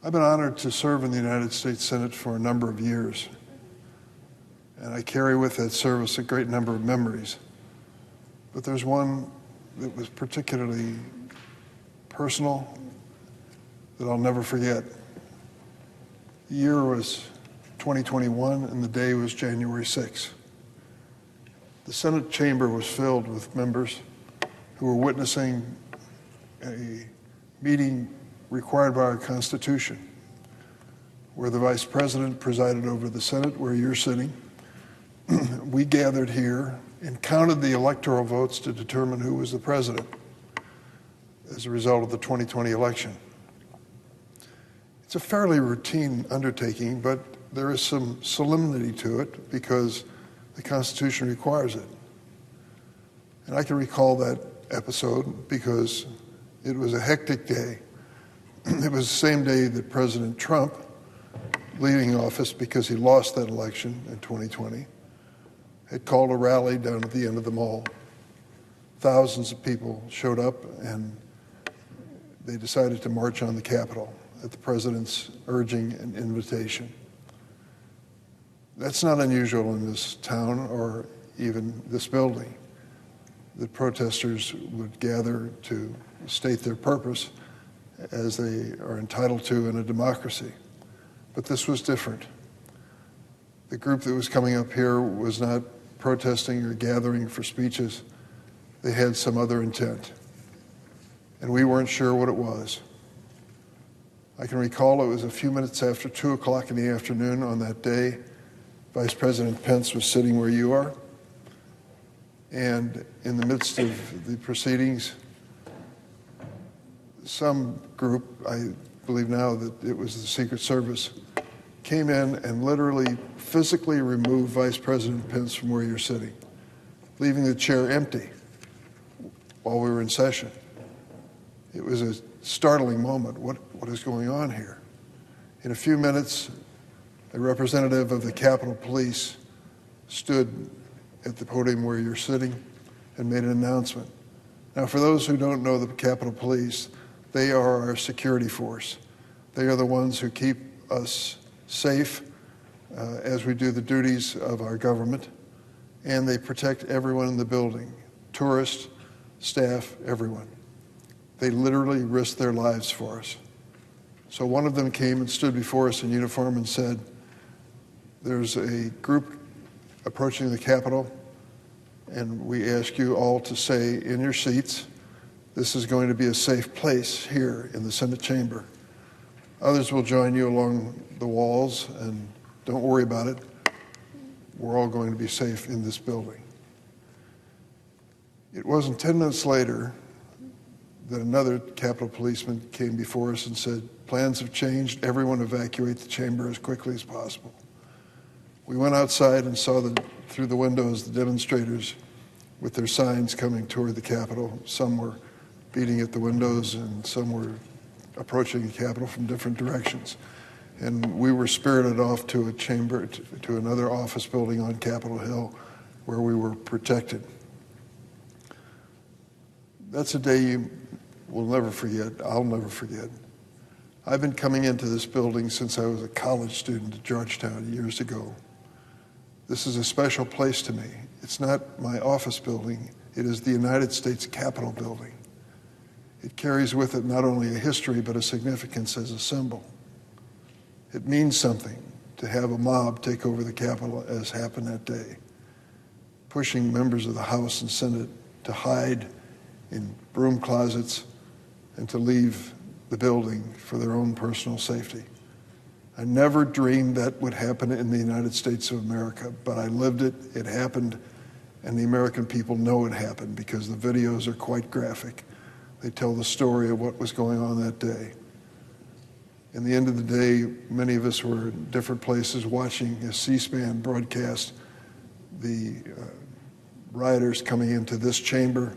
I've been honored to serve in the United States Senate for a number of years, and I carry with that service a great number of memories. But there's one that was particularly personal that I'll never forget. The year was 2021, and the day was January 6th. The Senate chamber was filled with members who were witnessing a meeting required by our Constitution, where the Vice President presided over the Senate, where you're sitting. We gathered here and counted the electoral votes to determine who was the president as a result of the 2020 election. It's a fairly routine undertaking, but there is some solemnity to it because the Constitution requires it. And I can recall that episode because it was a hectic day. It was the same day that President Trump, leaving office because he lost that election in 2020, had called a rally down at the end of the mall. Thousands of people showed up, and they decided to march on the Capitol at the president's urging and invitation. That's not unusual in this town or even this building, that protesters would gather to state their purpose as they are entitled to in a democracy. But this was different. The group that was coming up here was not protesting or gathering for speeches. They had some other intent, and we weren't sure what it was. I can recall it was a few minutes after 2 o'clock in the afternoon on that day. Vice President Pence was sitting where you are, and in the midst of the proceedings, some group, I believe now that it was the Secret Service, came in and literally physically removed Vice President Pence from where you're sitting, leaving the chair empty while we were in session. It was a startling moment. What is going on here? In a few minutes, a representative of the Capitol Police stood at the podium where you're sitting and made an announcement. Now, for those who don't know the Capitol Police, they are our security force. They are the ones who keep us safe as we do the duties of our government, and they protect everyone in the building, tourists, staff, everyone. They literally risk their lives for us. So one of them came and stood before us in uniform and said, "There's a group approaching the Capitol, and we ask you all to stay in your seats. This is going to be a safe place here in the Senate chamber. Others will join you along the walls, and don't worry about it. We're all going to be safe in this building." It wasn't 10 minutes later that another Capitol policeman came before us and said, "Plans have changed. Everyone evacuate the chamber as quickly as possible." We went outside and saw through the windows the demonstrators with their signs coming toward the Capitol. Some were beating at the windows, and some were approaching the Capitol from different directions. And we were spirited off to a chamber, to another office building on Capitol Hill, where we were protected. That's a day you will never forget. I'll never forget. I've been coming into this building since I was a college student at Georgetown years ago. This is a special place to me. It's not my office building. It is the United States Capitol building. It carries with it not only a history, but a significance as a symbol. It means something to have a mob take over the Capitol, as happened that day, pushing members of the House and Senate to hide in broom closets and to leave the building for their own personal safety. I never dreamed that would happen in the United States of America, but I lived it, it happened, and the American people know it happened because the videos are quite graphic. They tell the story of what was going on that day. In the end of the day, many of us were in different places watching a C-SPAN broadcast the rioters coming into this chamber,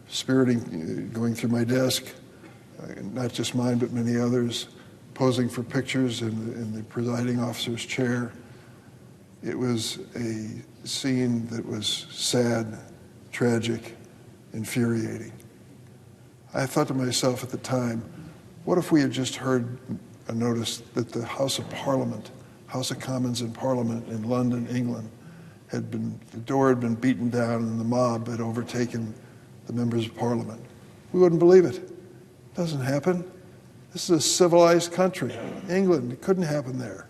spiriting, going through my desk, not just mine, but many others, posing for pictures in the presiding officer's chair. It was a scene that was sad, tragic, infuriating. I thought to myself at the time, what if we had just heard a notice that the House of Commons in Parliament in London, England, the door had been beaten down and the mob had overtaken the members of Parliament. We wouldn't believe it. It doesn't happen. This is a civilized country. England, it couldn't happen there.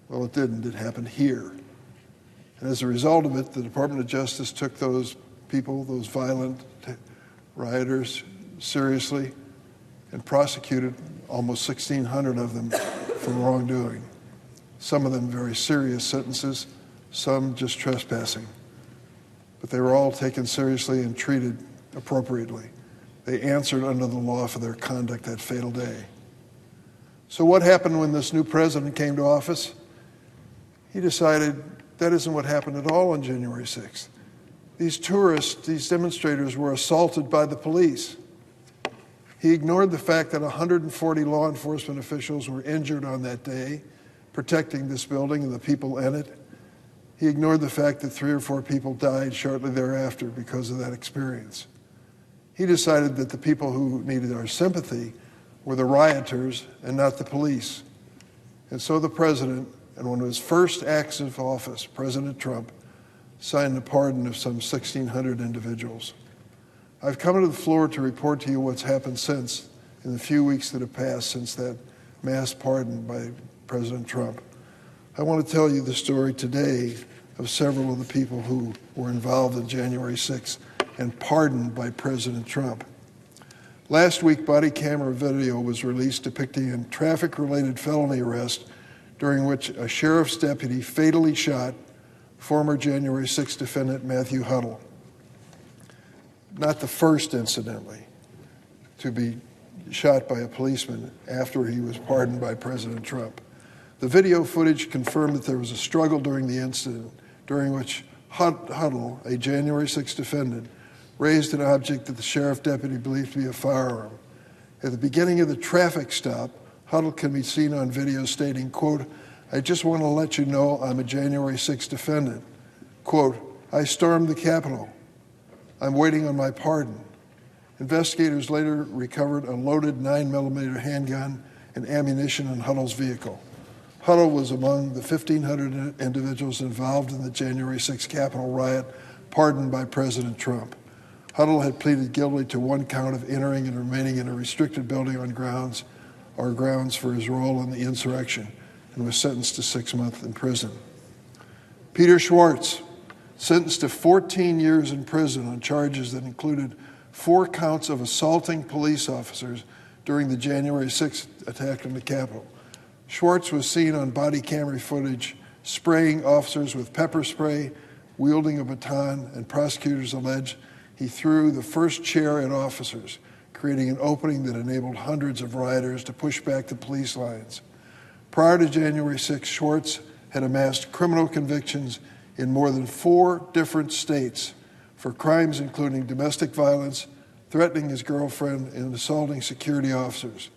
Well, it didn't. It happened here. And as a result of it, the Department of Justice took those people, those violent rioters, seriously and prosecuted almost 1,600 of them for wrongdoing. Some of them very serious sentences, some just trespassing. But they were all taken seriously and treated appropriately. They answered under the law for their conduct that fatal day. So what happened when this new president came to office? He decided that isn't what happened at all on January 6th. These tourists, these demonstrators were assaulted by the police. He ignored the fact that 140 law enforcement officials were injured on that day, protecting this building and the people in it. He ignored the fact that 3 or 4 people died shortly thereafter because of that experience. He decided that the people who needed our sympathy were the rioters and not the police. And so the president, in one of his first acts of office, President Trump, signed a pardon of some 1,600 individuals. I've come to the floor to report to you what's happened since, in the few weeks that have passed since that mass pardon by President Trump. I want to tell you the story today of several of the people who were involved in January 6th and pardoned by President Trump. Last week, body camera video was released depicting a traffic-related felony arrest during which a sheriff's deputy fatally shot former January 6th defendant Matthew Huddle. Not the first, incidentally, to be shot by a policeman after he was pardoned by President Trump. The video footage confirmed that there was a struggle during the incident, during which Huddle, a January 6th defendant, raised an object that the sheriff deputy believed to be a firearm. At the beginning of the traffic stop, Huddle can be seen on video stating, quote, "I just want to let you know I'm a January 6th defendant." Quote, "I stormed the Capitol. I'm waiting on my pardon." Investigators later recovered a loaded 9mm handgun and ammunition in Huddle's vehicle. Huddle was among the 1,500 individuals involved in the January 6th Capitol riot pardoned by President Trump. Huddle had pleaded guilty to 1 count of entering and remaining in a restricted building on grounds for his role in the insurrection and was sentenced to 6 months in prison. Peter Schwartz, sentenced to 14 years in prison on charges that included 4 counts of assaulting police officers during the January 6th attack on the Capitol. Schwartz was seen on body camera footage spraying officers with pepper spray, wielding a baton, and prosecutors allege he threw the first chair at officers, creating an opening that enabled hundreds of rioters to push back the police lines. Prior to January 6th, Schwartz had amassed criminal convictions in more than 4 different states for crimes including domestic violence, threatening his girlfriend, and assaulting security officers.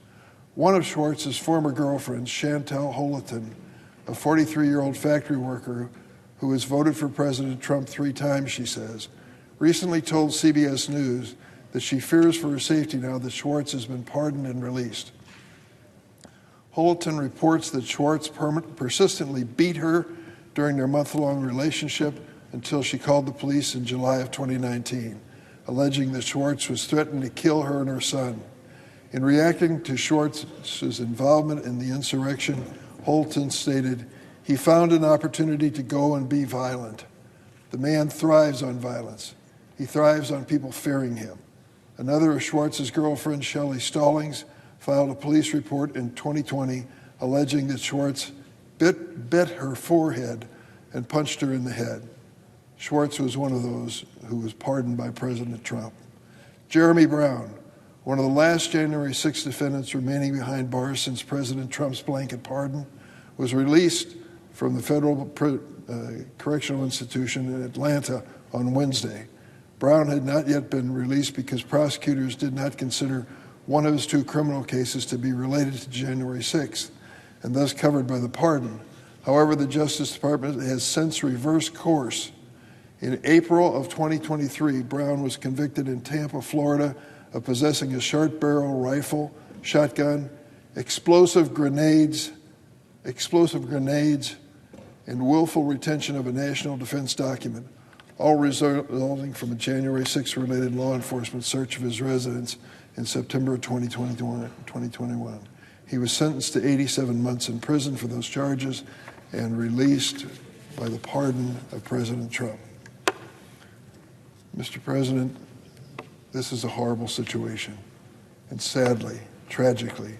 One of Schwartz's former girlfriends, Chantel Holaton, a 43-year-old factory worker who has voted for President Trump 3 times, she says, recently told CBS News that she fears for her safety now that Schwartz has been pardoned and released. Holaton reports that Schwartz persistently beat her during their month-long relationship until she called the police in July of 2019, alleging that Schwartz was threatening to kill her and her son. In reacting to Schwartz's involvement in the insurrection, Holaton stated, "He found an opportunity to go and be violent. The man thrives on violence. He thrives on people fearing him." Another of Schwartz's girlfriends, Shelley Stallings, filed a police report in 2020 alleging that Schwartz bit her forehead and punched her in the head. Schwartz was one of those who was pardoned by President Trump. Jeremy Brown, one of the last January 6th defendants remaining behind bars since President Trump's blanket pardon, was released from the federal correctional institution in Atlanta on Wednesday. Brown had not yet been released because prosecutors did not consider one of his 2 criminal cases to be related to January 6th and thus covered by the pardon. However, the Justice Department has since reversed course. In April of 2023, Brown was convicted in Tampa, Florida, of possessing a short-barrel rifle, shotgun, explosive grenades, and willful retention of a national defense document, all resulting from a January 6th related law enforcement search of his residence in September of 2021. He was sentenced to 87 months in prison for those charges and released by the pardon of President Trump. Mr. President, this is a horrible situation. And sadly, tragically,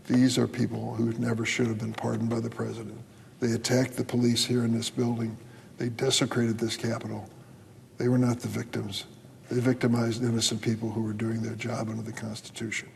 these are people who never should have been pardoned by the president. They attacked the police here in this building. They desecrated this Capitol. They were not the victims. They victimized innocent people who were doing their job under the Constitution.